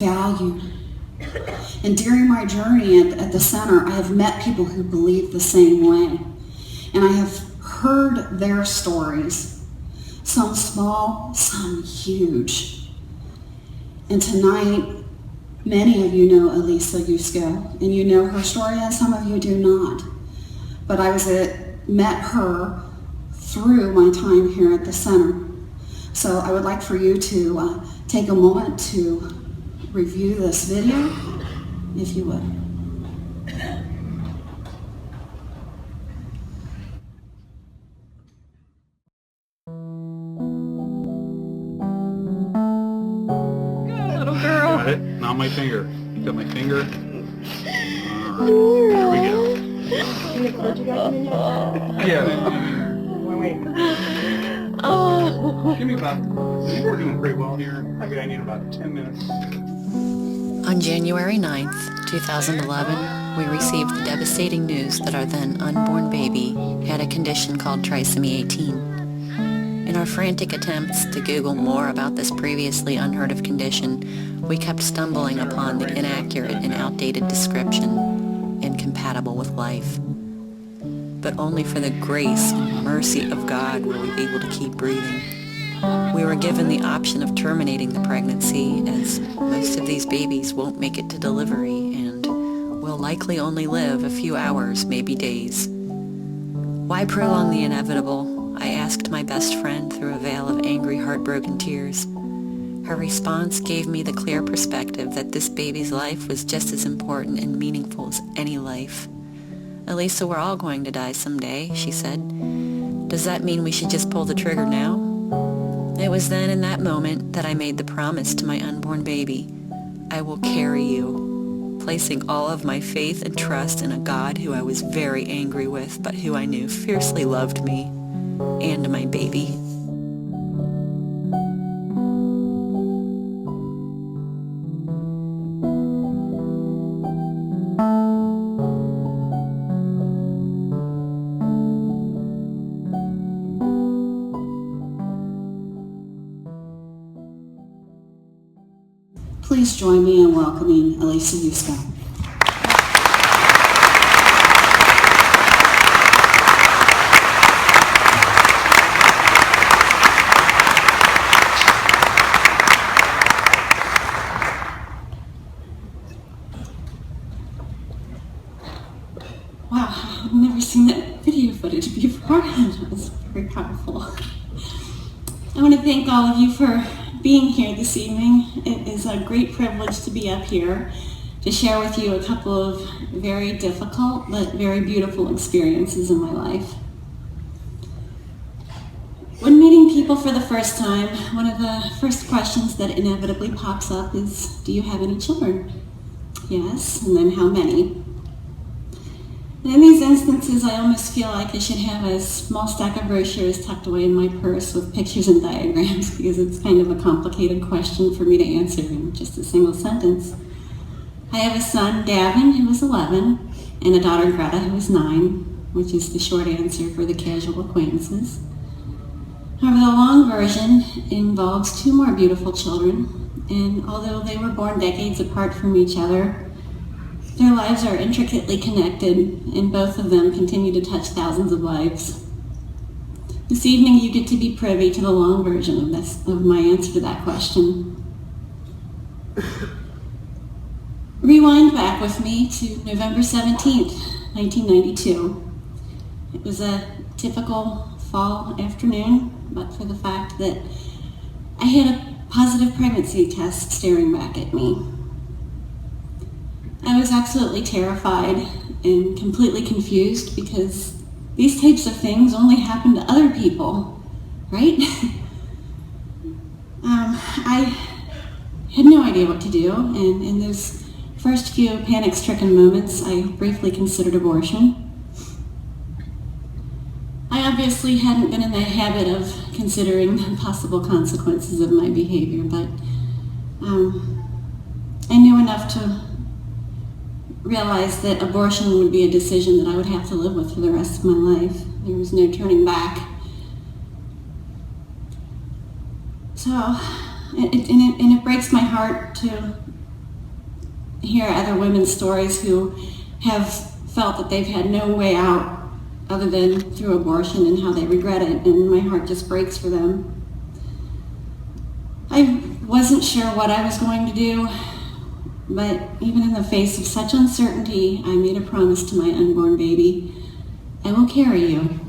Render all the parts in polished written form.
value. And during my journey at the center, I have met people who believe the same way. And I have heard their stories, some small, some huge. And tonight, many of you know Aleisa Yusko, and you know her story, and some of you do not. But I met her through my time here at the center. So I would like for you to take a moment to review this video, if you would. Good little girl. Got it? Not my finger. You got my finger? Alright, there we go. Yeah. Wait. Give me about, I think we're doing pretty well here. I need about 10 minutes. On January 9th, 2011, we received the devastating news that our then unborn baby had a condition called trisomy 18. In our frantic attempts to Google more about this previously unheard of condition, we kept stumbling upon the inaccurate and outdated description, incompatible with life. But only for the grace and mercy of God were we able to keep breathing. We were given the option of terminating the pregnancy, as most of these babies won't make it to delivery and will likely only live a few hours, maybe days. Why prolong the inevitable? I asked my best friend through a veil of angry, heartbroken tears. Her response gave me the clear perspective that this baby's life was just as important and meaningful as any life. "Aleisa, we're all going to die someday," she said. "Does that mean we should just pull the trigger now?" It was then in that moment that I made the promise to my unborn baby, "I will carry you," placing all of my faith and trust in a God who I was very angry with, but who I knew fiercely loved me and my baby. Please join me in welcoming Aleisa Yusko. Wow, I've never seen that video footage before. That was very powerful. I want to thank all of you for being here this evening. It is a great privilege to be up here to share with you a couple of very difficult but very beautiful experiences in my life. When meeting people for the first time, one of the first questions that inevitably pops up is, "Do you have any children?" Yes, and then how many? And in these instances, I almost feel like I should have a small stack of brochures tucked away in my purse with pictures and diagrams, because it's kind of a complicated question for me to answer in just a single sentence. I have a son, Gavin, who is 11, and a daughter, Greta, who is 9, which is the short answer for the casual acquaintances. However, the long version involves 2 more beautiful children, and although they were born decades apart from each other, their lives are intricately connected, and both of them continue to touch thousands of lives. This evening, you get to be privy to the long version of my answer to that question. Rewind back with me to November 17th, 1992. It was a typical fall afternoon, but for the fact that I had a positive pregnancy test staring back at me. I was absolutely terrified and completely confused, because these types of things only happen to other people, right? I had no idea what to do, and in those first few panic-stricken moments, I briefly considered abortion. I obviously hadn't been in the habit of considering the possible consequences of my behavior, but I knew enough to realize that abortion would be a decision that I would have to live with for the rest of my life. There was no turning back. So, and it breaks my heart to hear other women's stories who have felt that they've had no way out other than through abortion and how they regret it, and my heart just breaks for them. I wasn't sure what I was going to do, but even in the face of such uncertainty, I made a promise to my unborn baby: I will carry you.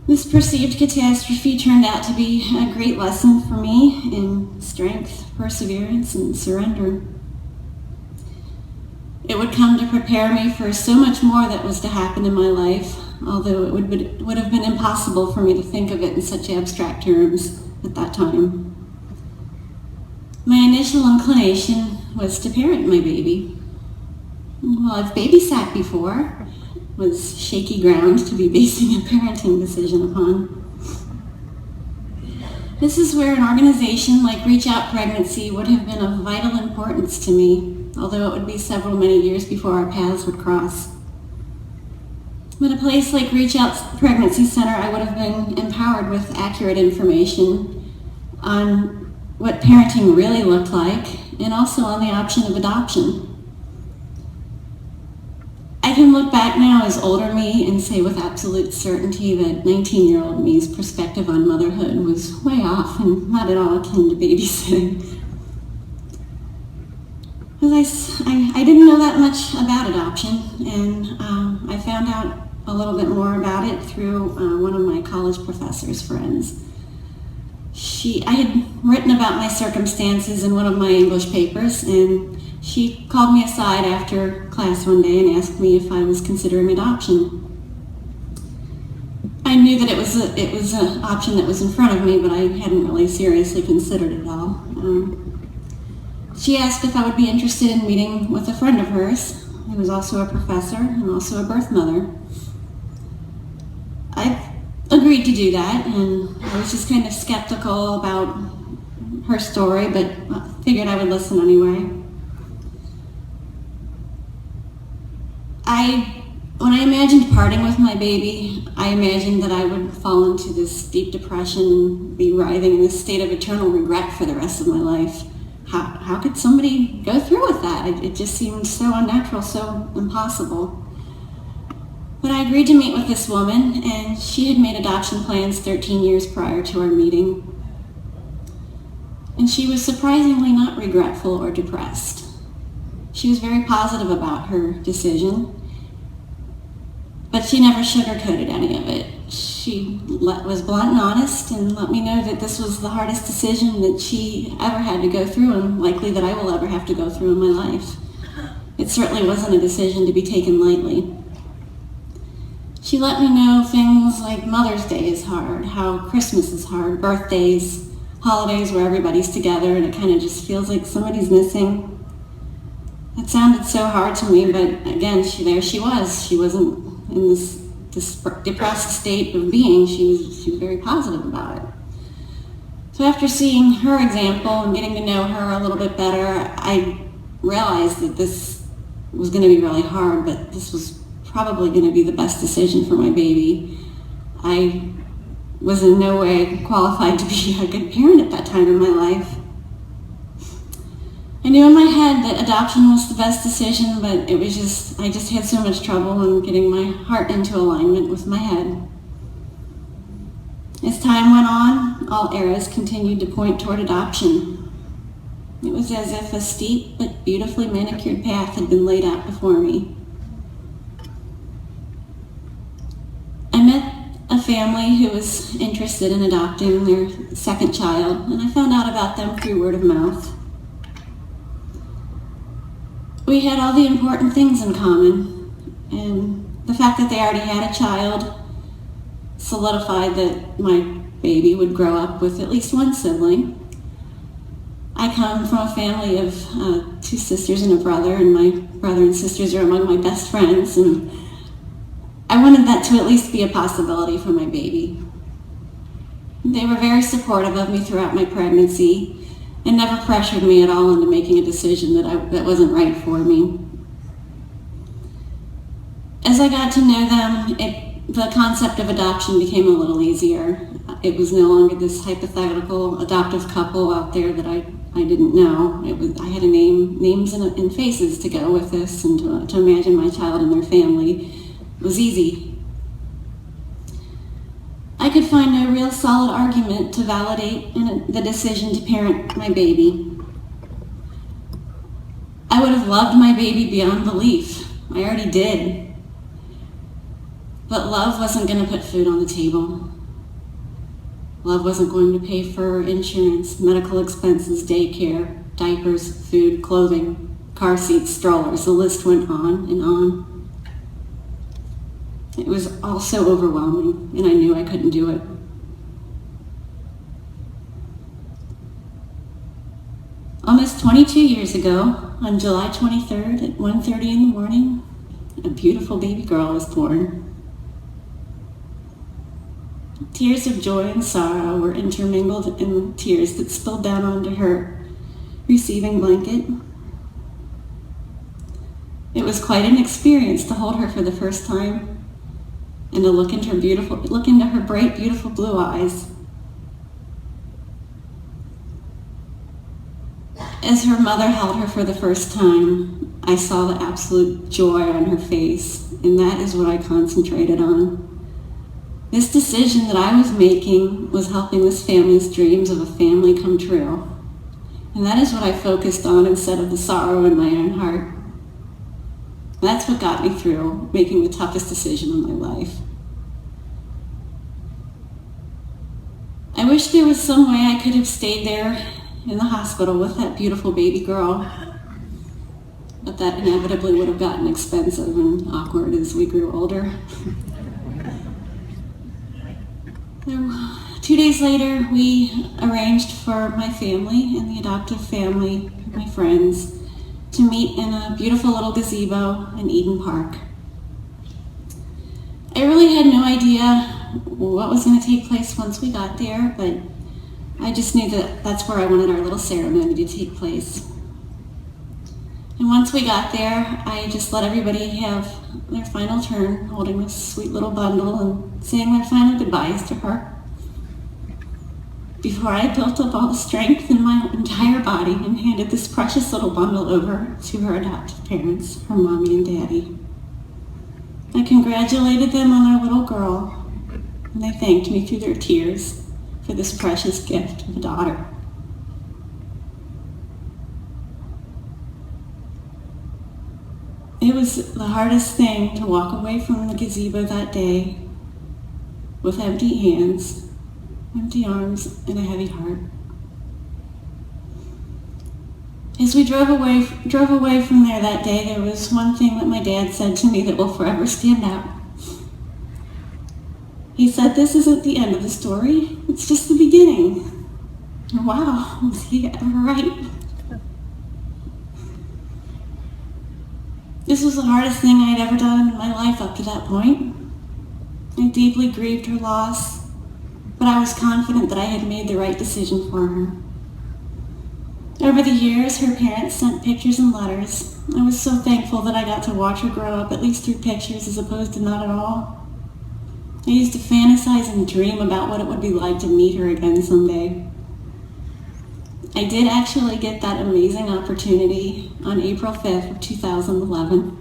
This perceived catastrophe turned out to be a great lesson for me in strength, perseverance, and surrender. It would come to prepare me for so much more that was to happen in my life, although it would have been impossible for me to think of it in such abstract terms at that time. My initial inclination was to parent my baby. Well, I've babysat before, was shaky ground to be basing a parenting decision upon. This is where an organization like Reach Out Pregnancy would have been of vital importance to me, although it would be many years before our paths would cross. At a place like Reach Out Pregnancy Center, I would have been empowered with accurate information on what parenting really looked like, and also on the option of adoption. I can look back now as older me and say with absolute certainty that 19-year-old me's perspective on motherhood was way off and not at all akin to babysitting. Because I didn't know that much about adoption, and I found out a little bit more about it through one of my college professor's friends. I had written about my circumstances in one of my English papers, and she called me aside after class one day and asked me if I was considering adoption. I knew that it was an option that was in front of me, but I hadn't really seriously considered it at all. She asked if I would be interested in meeting with a friend of hers, who was also a professor and also a birth mother. I agreed to do that, and I was just kind of skeptical about her story, but figured I would listen anyway. When I imagined parting with my baby, I imagined that I would fall into this deep depression and be writhing in this state of eternal regret for the rest of my life. How could somebody go through with that? It just seemed so unnatural, so impossible. But I agreed to meet with this woman, and she had made adoption plans 13 years prior to our meeting. And she was surprisingly not regretful or depressed. She was very positive about her decision, but she never sugarcoated any of it. She was blunt and honest and let me know that this was the hardest decision that she ever had to go through, and likely that I will ever have to go through in my life. It certainly wasn't a decision to be taken lightly. She let me know things like Mother's Day is hard, how Christmas is hard, birthdays, holidays where everybody's together and it kind of just feels like somebody's missing. That sounded so hard to me, but again, there she was. She wasn't in this depressed state of being. She was very positive about it. So after seeing her example and getting to know her a little bit better, I realized that this was going to be really hard, but this was probably going to be the best decision for my baby. I was in no way qualified to be a good parent at that time in my life. I knew in my head that adoption was the best decision, but I just had so much trouble in getting my heart into alignment with my head. As time went on, all arrows continued to point toward adoption. It was as if a steep but beautifully manicured path had been laid out before me. I met a family who was interested in adopting their second child, and I found out about them through word of mouth. We had all the important things in common, and the fact that they already had a child solidified that my baby would grow up with at least one sibling. I come from a family of 2 sisters and a brother, and my brother and sisters are among my best friends, and I wanted that to at least be a possibility for my baby. They were very supportive of me throughout my pregnancy and never pressured me at all into making a decision that wasn't right for me. As I got to know them, the concept of adoption became a little easier. it was no longer this hypothetical adoptive couple out there that I didn't know. I had names and faces to go with this, and to imagine my child and their family was easy. I could find no real solid argument to validate the decision to parent my baby. I would have loved my baby beyond belief. I already did. But love wasn't going to put food on the table. Love wasn't going to pay for insurance, medical expenses, daycare, diapers, food, clothing, car seats, strollers. The list went on and on. It was all so overwhelming, and I knew I couldn't do it. Almost 22 years ago, on July 23rd at 1:30 in the morning, a beautiful baby girl was born. Tears of joy and sorrow were intermingled in tears that spilled down onto her receiving blanket. It was quite an experience to hold her for the first time and to look into her bright, beautiful blue eyes. As her mother held her for the first time, I saw the absolute joy on her face, and that is what I concentrated on. This decision that I was making was helping this family's dreams of a family come true. And that is what I focused on instead of the sorrow in my own heart. That's what got me through making the toughest decision of my life. I wish there was some way I could have stayed there in the hospital with that beautiful baby girl, but that inevitably would have gotten expensive and awkward as we grew older. 2 days later, we arranged for my family and the adoptive family, my friends, to meet in a beautiful little gazebo in Eden Park. I really had no idea what was going to take place once we got there, but I just knew that that's where I wanted our little ceremony to take place. And once we got there, I just let everybody have their final turn, holding this sweet little bundle and saying their final goodbyes to her, before I built up all the strength in my entire body and handed this precious little bundle over to her adoptive parents, her mommy and daddy. I congratulated them on their little girl, and they thanked me through their tears for this precious gift of a daughter. It was the hardest thing to walk away from the gazebo that day with empty hands, empty arms, and a heavy heart. As we drove away from there that day, there was one thing that my dad said to me that will forever stand out. He said, "This isn't the end of the story, it's just the beginning." And wow, was he ever right? This was the hardest thing I had ever done in my life up to that point. I deeply grieved her loss, but I was confident that I had made the right decision for her. Over the years, her parents sent pictures and letters. I was so thankful that I got to watch her grow up, at least through pictures as opposed to not at all. I used to fantasize and dream about what it would be like to meet her again someday. I did actually get that amazing opportunity on April 5th of 2011.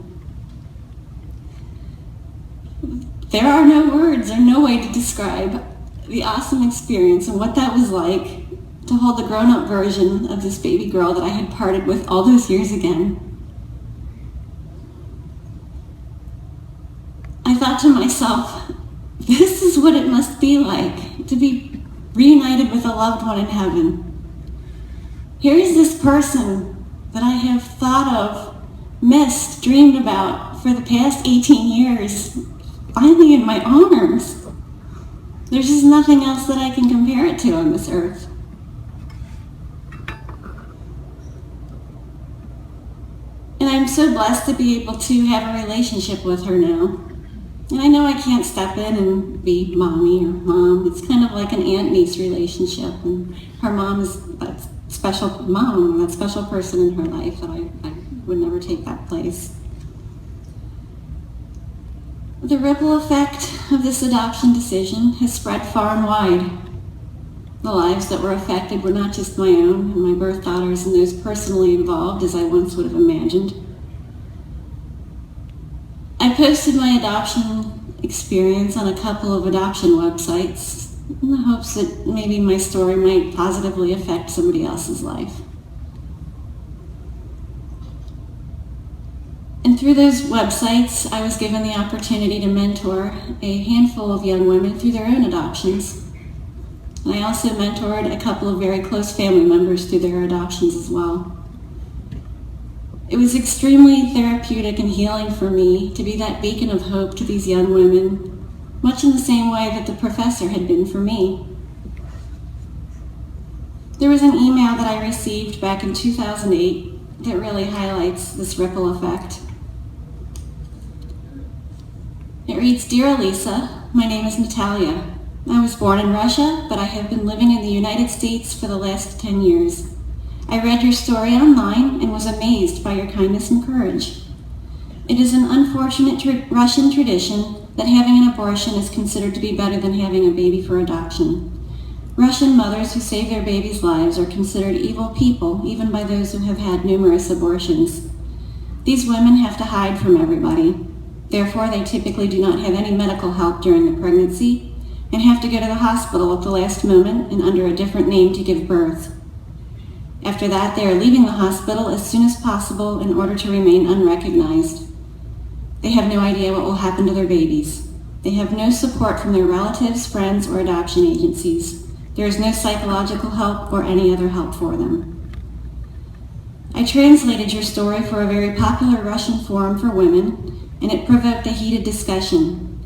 There are no words or no way to describe the awesome experience and what that was like to hold the grown-up version of this baby girl that I had parted with all those years again. I thought to myself, this is what it must be like to be reunited with a loved one in heaven. Here is this person that I have thought of, missed, dreamed about for the past 18 years, finally in my arms. There's just nothing else that I can compare it to on this earth. And I'm so blessed to be able to have a relationship with her now. And I know I can't step in and be mommy or mom. It's kind of like an aunt-niece relationship. And her mom is that special mom, that special person in her life that I would never take that place. The ripple effect of this adoption decision has spread far and wide. The lives that were affected were not just my own and my birth daughter's and those personally involved as I once would have imagined. I posted my adoption experience on a couple of adoption websites in the hopes that maybe my story might positively affect somebody else's life. And through those websites, I was given the opportunity to mentor a handful of young women through their own adoptions. And I also mentored a couple of very close family members through their adoptions as well. It was extremely therapeutic and healing for me to be that beacon of hope to these young women, much in the same way that the professor had been for me. There was an email that I received back in 2008 that really highlights this ripple effect. It reads, "Dear Aleisa, my name is Natalia. I was born in Russia, but I have been living in the United States for the last 10 years. I read your story online and was amazed by your kindness and courage. It is an unfortunate Russian tradition that having an abortion is considered to be better than having a baby for adoption. Russian mothers who save their babies' lives are considered evil people, even by those who have had numerous abortions. These women have to hide from everybody. Therefore, they typically do not have any medical help during the pregnancy and have to go to the hospital at the last moment and under a different name to give birth. After that, they are leaving the hospital as soon as possible in order to remain unrecognized. They have no idea what will happen to their babies. They have no support from their relatives, friends, or adoption agencies. There is no psychological help or any other help for them. I translated your story for a very popular Russian forum for women, and it provoked a heated discussion.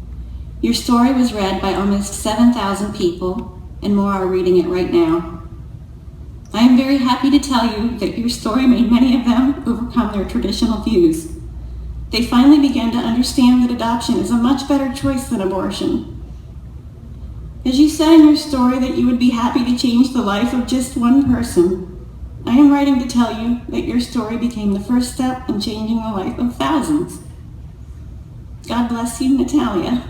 Your story was read by almost 7,000 people, and more are reading it right now. I am very happy to tell you that your story made many of them overcome their traditional views. They finally began to understand that adoption is a much better choice than abortion. As you said in your story that you would be happy to change the life of just one person, I am writing to tell you that your story became the first step in changing the life of thousands. God bless you, Natalia."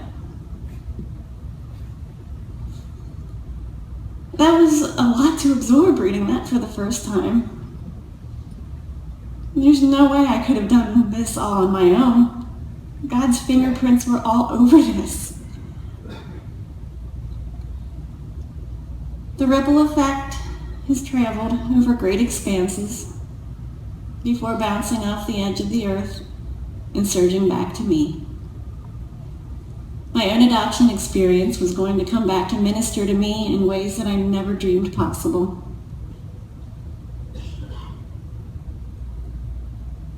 That was a lot to absorb reading that for the first time. There's no way I could have done this all on my own. God's fingerprints were all over this. The ripple effect has traveled over great expanses before bouncing off the edge of the earth and surging back to me. My own adoption experience was going to come back to minister to me in ways that I never dreamed possible.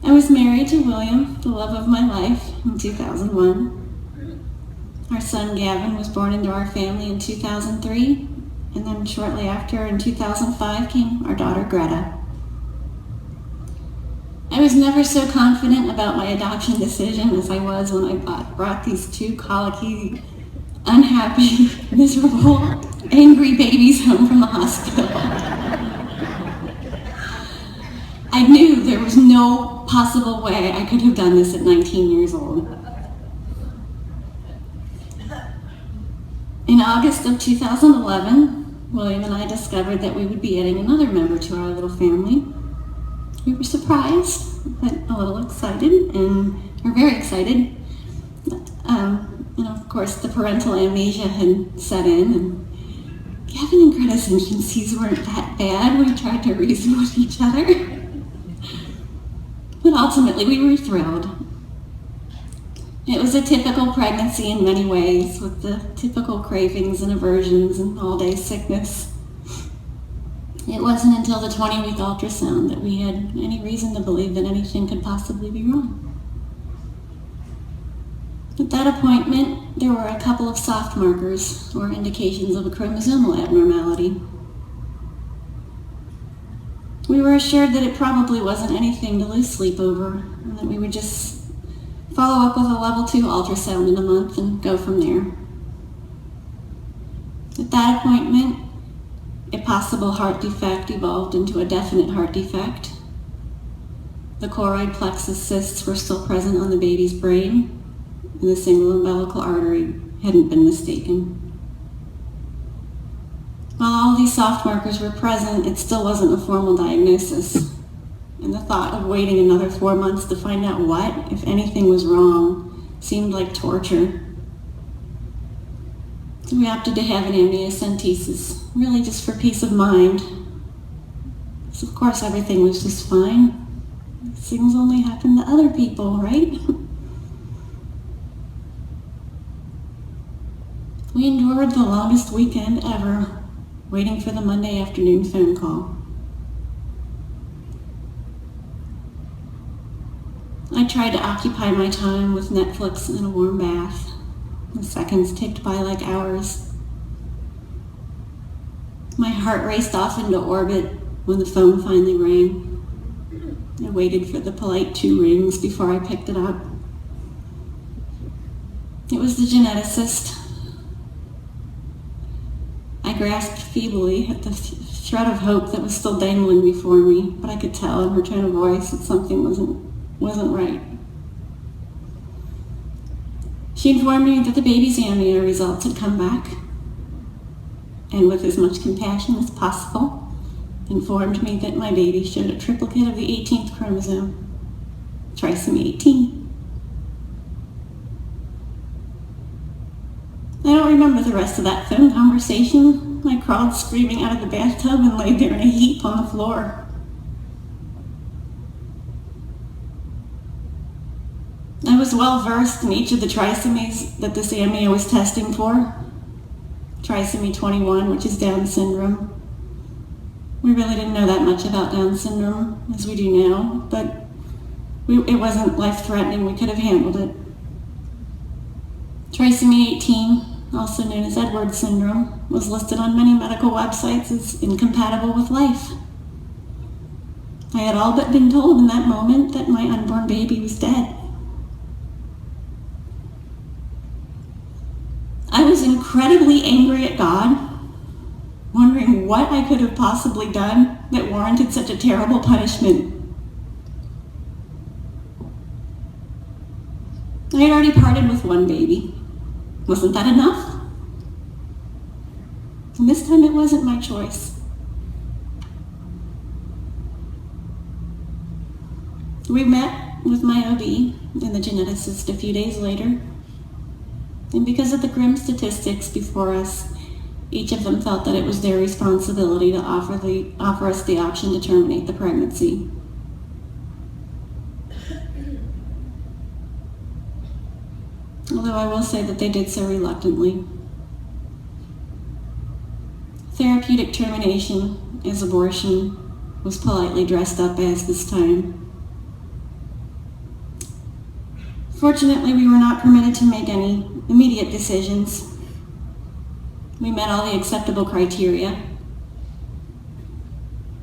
I was married to William, the love of my life, in 2001. Our son Gavin was born into our family in 2003, and then shortly after, in 2005, came our daughter Greta. I was never so confident about my adoption decision as I was when I brought these two colicky, unhappy, miserable, angry babies home from the hospital. I knew there was no possible way I could have done this at 19 years old. In August of 2011, William and I discovered that we would be adding another member to our little family. We were surprised, but a little excited, and we're very excited. And of course, the parental amnesia had set in, and Gavin and Greta's infancies weren't that bad. We tried to reason with each other. But ultimately, we were thrilled. It was a typical pregnancy in many ways, with the typical cravings and aversions and all-day sickness. It wasn't until the 20-week ultrasound that we had any reason to believe that anything could possibly be wrong. At that appointment, there were a couple of soft markers, or indications of a chromosomal abnormality. We were assured that it probably wasn't anything to lose sleep over, and that we would just follow up with a level 2 ultrasound in a month and go from there. At that appointment, a possible heart defect evolved into a definite heart defect. The choroid plexus cysts were still present on the baby's brain, and the single umbilical artery hadn't been mistaken. While all these soft markers were present, it still wasn't a formal diagnosis. And the thought of waiting another 4 months to find out what, if anything, was wrong seemed like torture. So we opted to have an amniocentesis, really just for peace of mind. So of course everything was just fine. These things only happen to other people, right? We endured the longest weekend ever, waiting for the Monday afternoon phone call. I tried to occupy my time with Netflix and a warm bath. The seconds ticked by like hours. My heart raced off into orbit when the phone finally rang. I waited for the polite 2 rings before I picked it up. It was the geneticist. I grasped feebly at the thread of hope that was still dangling before me, but I could tell in her tone of voice that something wasn't right. She informed me that the baby's amnio results had come back, and with as much compassion as possible, informed me that my baby showed a triplicate of the 18th chromosome, trisomy 18. I don't remember the rest of that phone conversation. I crawled screaming out of the bathtub and laid there in a heap on the floor. I was well versed in each of the trisomies that this amnio was testing for. Trisomy 21, which is Down syndrome. We really didn't know that much about Down syndrome as we do now, but it wasn't life-threatening. We could have handled it. Trisomy 18, also known as Edwards syndrome, was listed on many medical websites as incompatible with life. I had all but been told in that moment that my unborn baby was dead. I was incredibly angry at God, wondering what I could have possibly done that warranted such a terrible punishment. I had already parted with one baby. Wasn't that enough? And this time it wasn't my choice. We met with my OB and the geneticist a few days later. And because of the grim statistics before us, each of them felt that it was their responsibility to offer us the option to terminate the pregnancy. Although I will say that they did so reluctantly. Therapeutic termination, as abortion, was politely dressed up as this time. Fortunately, we were not permitted to make any immediate decisions. We met all the acceptable criteria.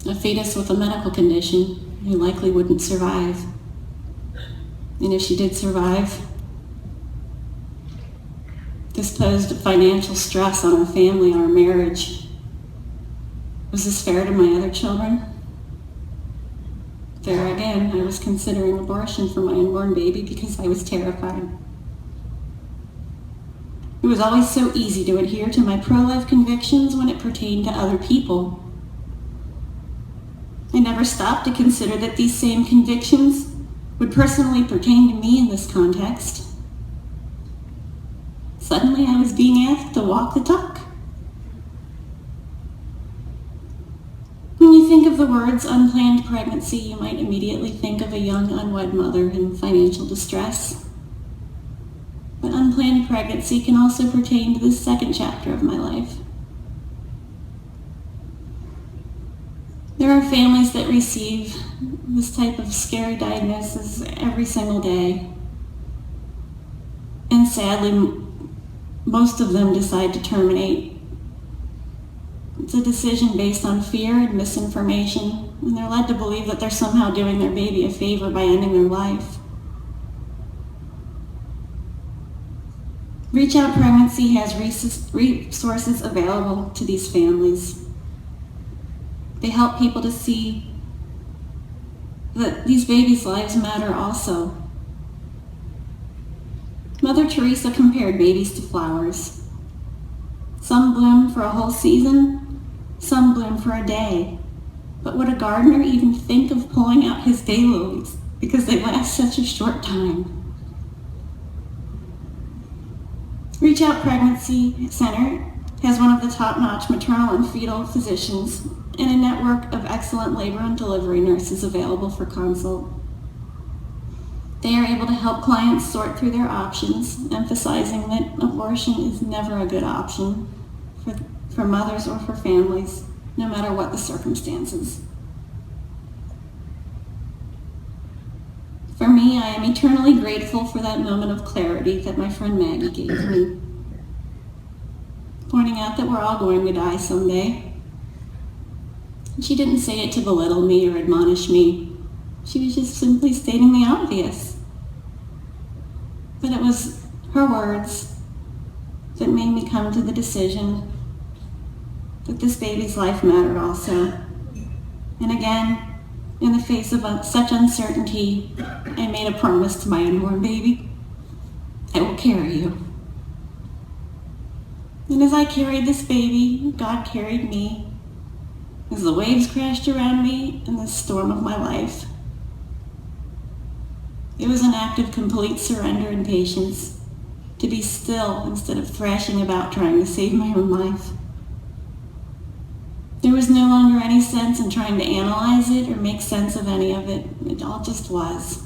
A fetus with a medical condition who likely wouldn't survive. And if she did survive, this posed financial stress on our family, our marriage. Was this fair to my other children? There again, I was considering abortion for my unborn baby because I was terrified. It was always so easy to adhere to my pro-life convictions when it pertained to other people. I never stopped to consider that these same convictions would personally pertain to me in this context. Suddenly I was being asked to walk the talk. When you think of the words unplanned pregnancy, you might immediately think of a young unwed mother in financial distress. But unplanned pregnancy can also pertain to this second chapter of my life. There are families that receive this type of scary diagnosis every single day. And sadly, most of them decide to terminate. It's a decision based on fear and misinformation, and they're led to believe that they're somehow doing their baby a favor by ending their life. Reach Out Pregnancy has resources available to these families. They help people to see that these babies' lives matter also. Mother Teresa compared babies to flowers. Some bloom for a whole season, Some bloom for a day, but would a gardener even think of pulling out his daylilies because they last such a short time? Reach Out Pregnancy Center has one of the top-notch maternal and fetal physicians and a network of excellent labor and delivery nurses available for consult. They are able to help clients sort through their options, emphasizing that abortion is never a good option for mothers or for families, no matter what the circumstances. For me, I am eternally grateful for that moment of clarity that my friend Maggie gave me, pointing out that we're all going to die someday. She didn't say it to belittle me or admonish me. She was just simply stating the obvious. But it was her words that made me come to the decision that this baby's life mattered also. And again, in the face of such uncertainty, I made a promise to my unborn baby. I will carry you. And as I carried this baby, God carried me. As the waves crashed around me in the storm of my life, it was an act of complete surrender and patience, to be still instead of thrashing about trying to save my own life. There was no longer any sense in trying to analyze it or make sense of any of it. It all just was.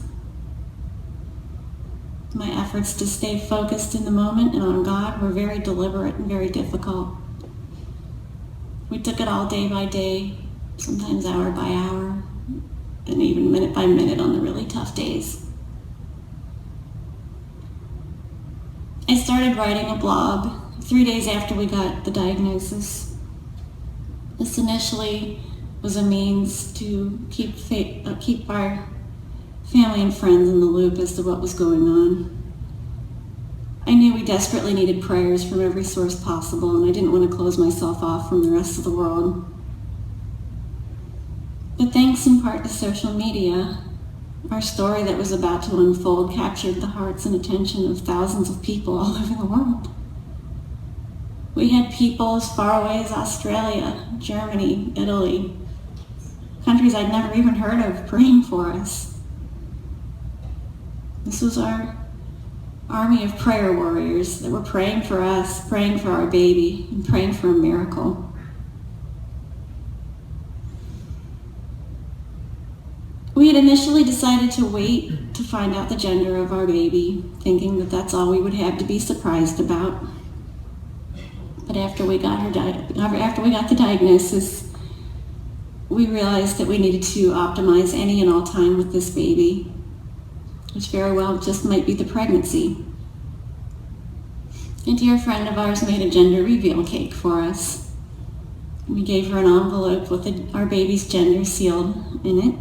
My efforts to stay focused in the moment and on God were very deliberate and very difficult. We took it all day by day, sometimes hour by hour, and even minute by minute on the really tough days. I started writing a blog 3 days after we got the diagnosis. This initially was a means to keep our family and friends in the loop as to what was going on. I knew we desperately needed prayers from every source possible, and I didn't want to close myself off from the rest of the world. But thanks in part to social media, our story that was about to unfold captured the hearts and attention of thousands of people all over the world. We had people as far away as Australia, Germany, Italy, countries I'd never even heard of praying for us. This was our army of prayer warriors that were praying for us, praying for our baby, and praying for a miracle. We had initially decided to wait to find out the gender of our baby, thinking that that's all we would have to be surprised about. But after we got the diagnosis, we realized that we needed to optimize any and all time with this baby, which very well just might be the pregnancy. A dear friend of ours made a gender reveal cake for us. We gave her an envelope with our baby's gender sealed in it,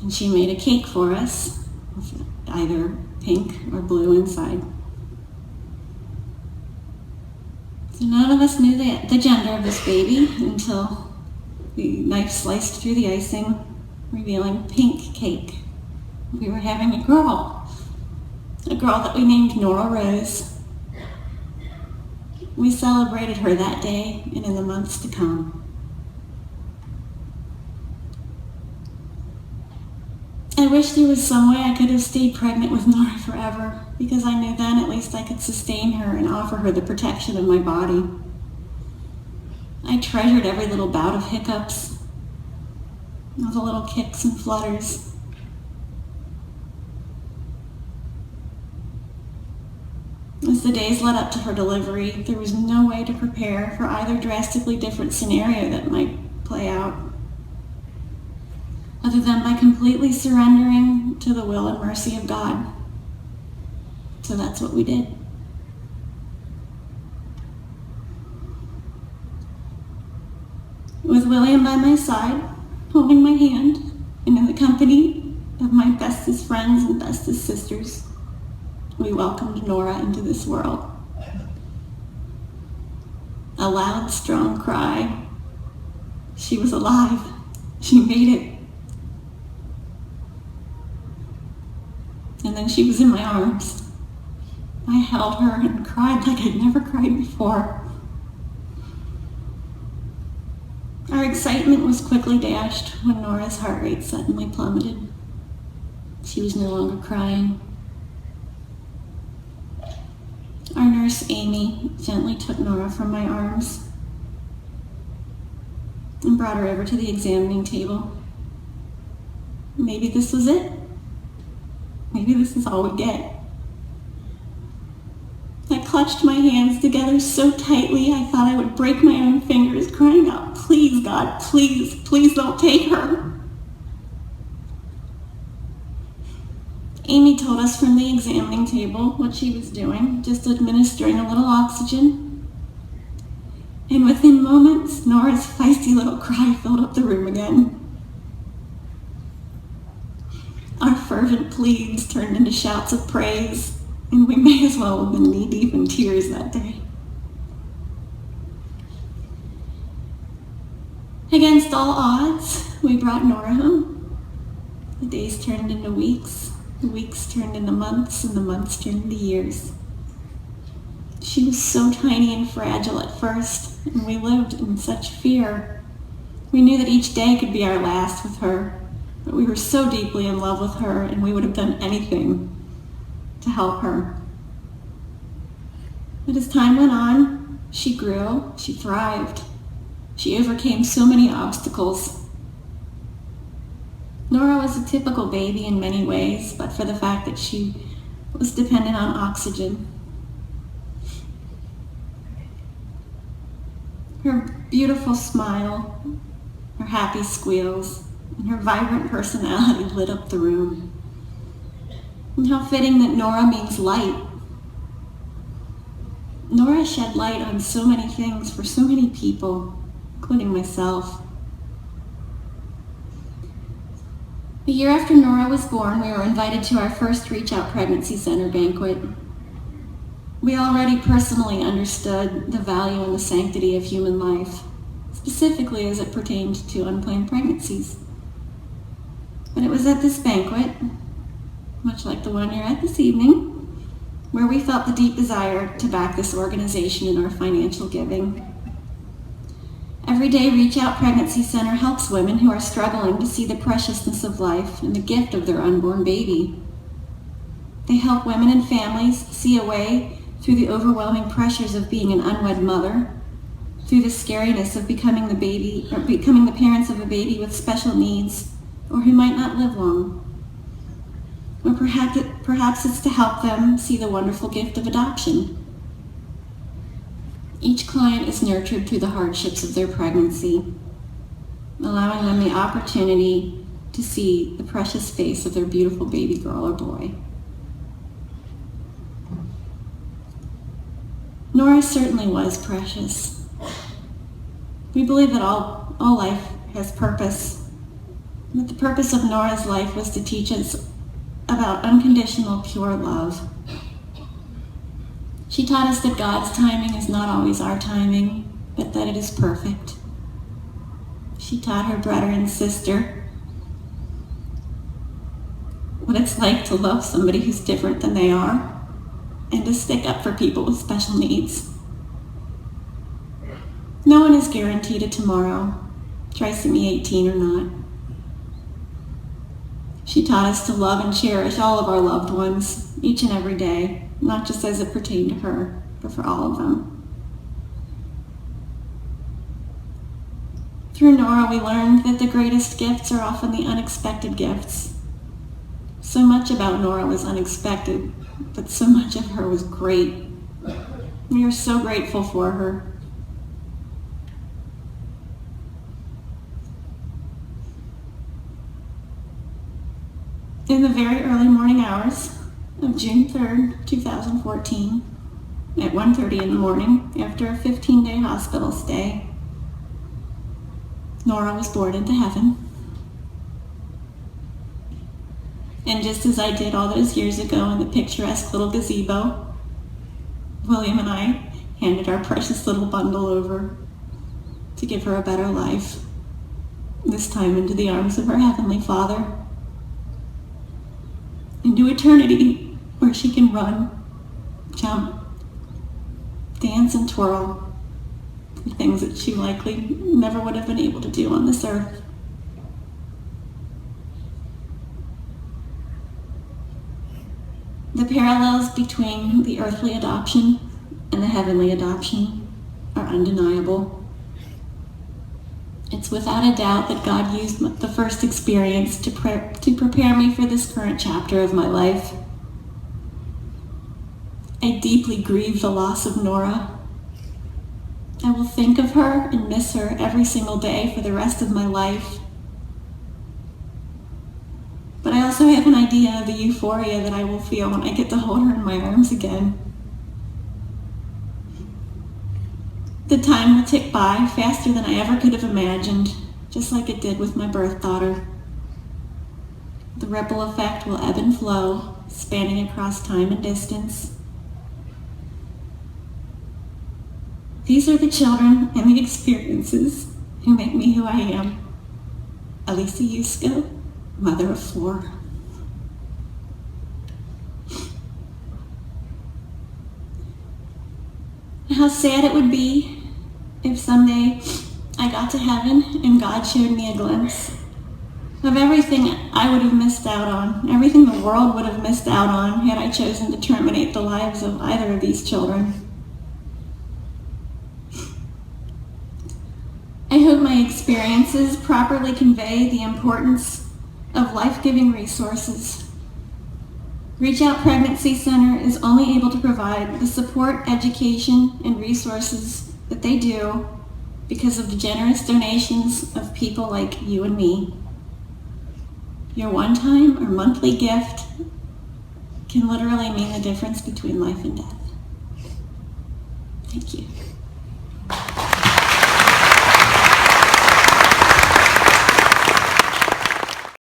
and she made a cake for us with either pink or blue inside. So none of us knew the gender of this baby until the knife sliced through the icing, revealing pink cake. We were having a girl that we named Nora Rose. We celebrated her that day and in the months to come. I wish there was some way I could have stayed pregnant with Nora forever, because I knew then at least I could sustain her and offer her the protection of my body. I treasured every little bout of hiccups, all the little kicks and flutters. As the days led up to her delivery, there was no way to prepare for either drastically different scenario that might play out, other than by completely surrendering to the will and mercy of God. So that's what we did. With William by my side, holding my hand, and in the company of my bestest friends and bestest sisters, we welcomed Nora into this world. A loud, strong cry. She was alive. She made it. And then she was in my arms. I held her and cried like I'd never cried before. Our excitement was quickly dashed when Nora's heart rate suddenly plummeted. She was no longer crying. Our nurse, Amy, gently took Nora from my arms and brought her over to the examining table. Maybe this was it. Maybe this is all we get. I clutched my hands together so tightly I thought I would break my own fingers, crying out, "Please, God, please, please don't take her." Amy told us from the examining table what she was doing, just administering a little oxygen. And within moments, Nora's feisty little cry filled up the room again. Our fervent pleas turned into shouts of praise, and we may as well have been knee-deep in tears that day. Against all odds, we brought Nora home. The days turned into weeks, the weeks turned into months, and the months turned into years. She was so tiny and fragile at first, and we lived in such fear. We knew that each day could be our last with her, but we were so deeply in love with her, and we would have done anything to help her. But as time went on, she grew, she thrived. She overcame so many obstacles. Nora was a typical baby in many ways, but for the fact that she was dependent on oxygen. Her beautiful smile, her happy squeals, and her vibrant personality lit up the room. And how fitting that Nora means light. Nora shed light on so many things for so many people, including myself. A year after Nora was born, we were invited to our first Reach Out Pregnancy Center banquet. We already personally understood the value and the sanctity of human life, specifically as it pertained to unplanned pregnancies. But it was at this banquet, much like the one you're at this evening, where we felt the deep desire to back this organization in our financial giving. Every day, Reach Out Pregnancy Center helps women who are struggling to see the preciousness of life and the gift of their unborn baby. They help women and families see a way through the overwhelming pressures of being an unwed mother, through the scariness of becoming the parents of a baby with special needs or who might not live long. Or perhaps it's to help them see the wonderful gift of adoption. Each client is nurtured through the hardships of their pregnancy, allowing them the opportunity to see the precious face of their beautiful baby girl or boy. Nora certainly was precious. We believe that all life has purpose, and that the purpose of Nora's life was to teach us about unconditional, pure love. She taught us that God's timing is not always our timing, but that it is perfect. She taught her brother and sister what it's like to love somebody who's different than they are, and to stick up for people with special needs. No one is guaranteed a tomorrow, trisomy 18 or not. She taught us to love and cherish all of our loved ones, each and every day, not just as it pertained to her, but for all of them. Through Nora, we learned that the greatest gifts are often the unexpected gifts. So much about Nora was unexpected, but so much of her was great. We are so grateful for her. In the very early morning hours of June 3rd, 2014, at 1:30 in the morning, after a 15-day hospital stay, Nora was born into heaven. And just as I did all those years ago in the picturesque little gazebo, William and I handed our precious little bundle over to give her a better life, this time into the arms of her Heavenly Father, into eternity where she can run, jump, dance and twirl, for things that she likely never would have been able to do on this earth. The parallels between the earthly adoption and the heavenly adoption are undeniable. It's without a doubt that God used the first experience to prepare me for this current chapter of my life. I deeply grieve the loss of Nora. I will think of her and miss her every single day for the rest of my life. But I also have an idea of the euphoria that I will feel when I get to hold her in my arms again. The time will tick by faster than I ever could have imagined, just like it did with my birth daughter. The ripple effect will ebb and flow, spanning across time and distance. These are the children and the experiences who make me who I am. Aleisa Yusko, mother of 4. How sad it would be if someday I got to heaven and God showed me a glimpse of everything I would have missed out on, everything the world would have missed out on had I chosen to terminate the lives of either of these children. I hope my experiences properly convey the importance of life-giving resources. Reach Out Pregnancy Center is only able to provide the support, education, and resources that they do because of the generous donations of people like you and me. Your one-time or monthly gift can literally mean the difference between life and death. Thank you.